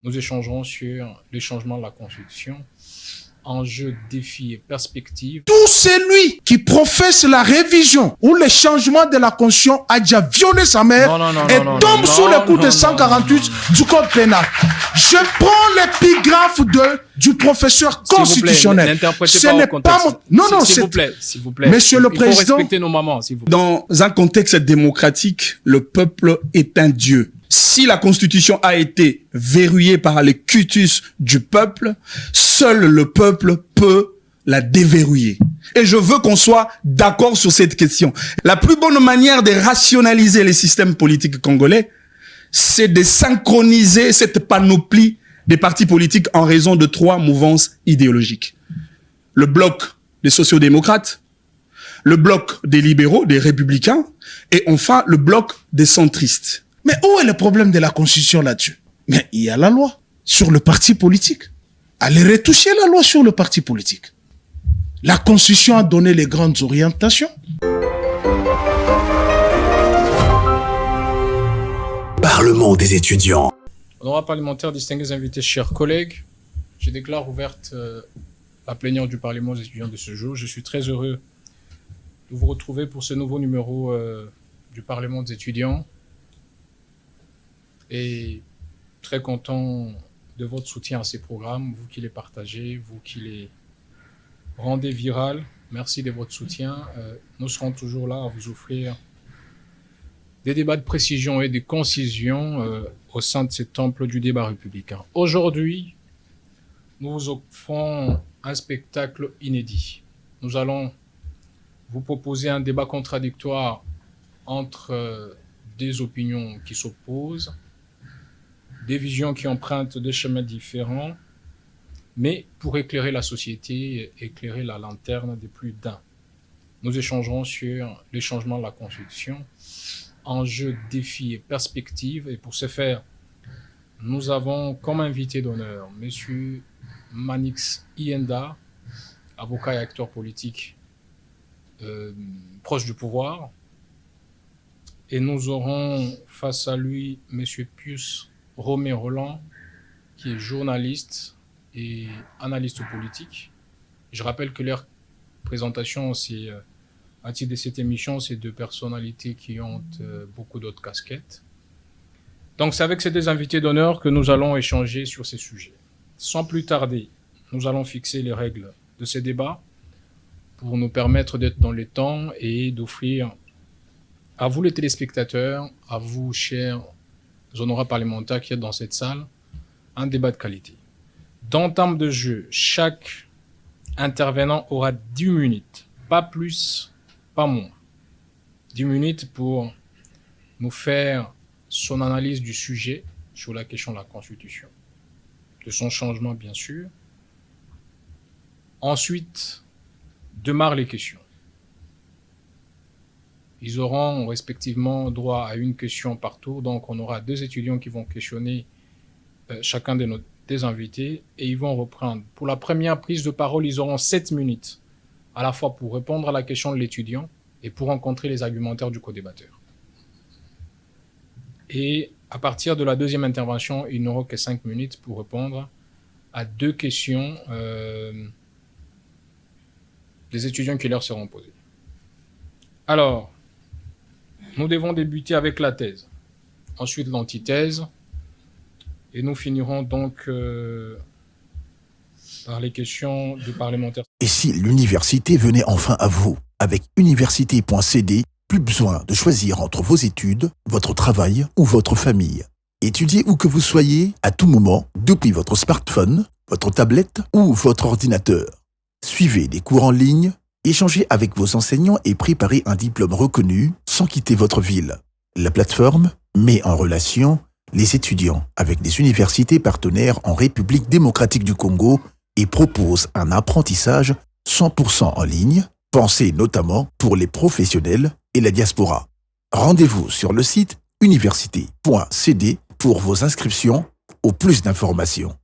Nous échangerons sur les changements de la Constitution, enjeux, défis et perspectives. Tout celui qui professe la révision ou le changement de la Constitution a déjà violé sa mère et tombe sous le coup de 148 du Code pénal. Je prends l'épigraphe du professeur constitutionnel. Ce n'est pas non, s'il vous plaît. Monsieur le Président, il faut respecter nos mamans, s'il vous plaît. Dans un contexte démocratique, le peuple est un dieu. Si la Constitution a été verrouillée par le cutus du peuple, seul le peuple peut la déverrouiller. Et je veux qu'on soit d'accord sur cette question. La plus bonne manière de rationaliser les systèmes politiques congolais, c'est de synchroniser cette panoplie des partis politiques en raison de 3 mouvances idéologiques. Le bloc des sociodémocrates, le bloc des libéraux, des républicains, et enfin le bloc des centristes. Mais où est le problème de la Constitution là-dessus? Mais il y a la loi sur le parti politique. Allez retoucher la loi sur le parti politique. La Constitution a donné les grandes orientations. Parlement des étudiants. Honorables parlementaires, distingués invités, chers collègues, je déclare ouverte la plénière du Parlement des étudiants de ce jour. Je suis très heureux de vous retrouver pour ce nouveau numéro du Parlement des étudiants. Et très content de votre soutien à ces programmes, vous qui les partagez, vous qui les rendez viral. Merci de votre soutien. Nous serons toujours là à vous offrir des débats de précision et de concision au sein de ce temple du débat républicain. Aujourd'hui, nous vous offrons un spectacle inédit. Nous allons vous proposer un débat contradictoire entre des opinions qui s'opposent, des visions qui empruntent des chemins différents, mais pour éclairer la société, éclairer la lanterne de plus d'un. Nous échangerons sur les changements de la Constitution, enjeux, défis et perspectives. Et pour ce faire, nous avons comme invité d'honneur M. Manix Ienda, avocat et acteur politique proche du pouvoir. Et nous aurons face à lui M. Pius Romé Roland, qui est journaliste et analyste politique. Je rappelle que leur présentation, c'est, à titre de cette émission, c'est 2 personnalités qui ont beaucoup d'autres casquettes. Donc c'est avec ces 2 invités d'honneur que nous allons échanger sur ces sujets. Sans plus tarder, nous allons fixer les règles de ces débats pour nous permettre d'être dans les temps et d'offrir à vous les téléspectateurs, à vous chers honorables parlementaires qui êtes dans cette salle, un débat de qualité. D'entame de jeu, chaque intervenant aura 10 minutes, pas plus, pas moins. 10 minutes pour nous faire son analyse du sujet sur la question de la Constitution, de son changement bien sûr. Ensuite, démarrent les questions. Ils auront respectivement droit à 1 question par tour, donc on aura 2 étudiants qui vont questionner chacun des invités et ils vont reprendre. Pour la première prise de parole, ils auront 7 minutes, à la fois pour répondre à la question de l'étudiant et pour rencontrer les argumentaires du co-débatteur. Et à partir de la 2e intervention, ils n'auront que 5 minutes pour répondre à 2 questions des étudiants qui leur seront posées. Alors, nous devons débuter avec la thèse, ensuite l'antithèse, et nous finirons donc par les questions du parlementaire. Et si l'université venait enfin à vous? Avec université.cd, plus besoin de choisir entre vos études, votre travail ou votre famille. Étudiez où que vous soyez, à tout moment, depuis votre smartphone, votre tablette ou votre ordinateur. Suivez des cours en ligne, échangez avec vos enseignants et préparez un diplôme reconnu sans quitter votre ville. La plateforme met en relation les étudiants avec des universités partenaires en République démocratique du Congo et propose un apprentissage 100% en ligne, pensé notamment pour les professionnels et la diaspora. Rendez-vous sur le site université.cd pour vos inscriptions ou plus d'informations.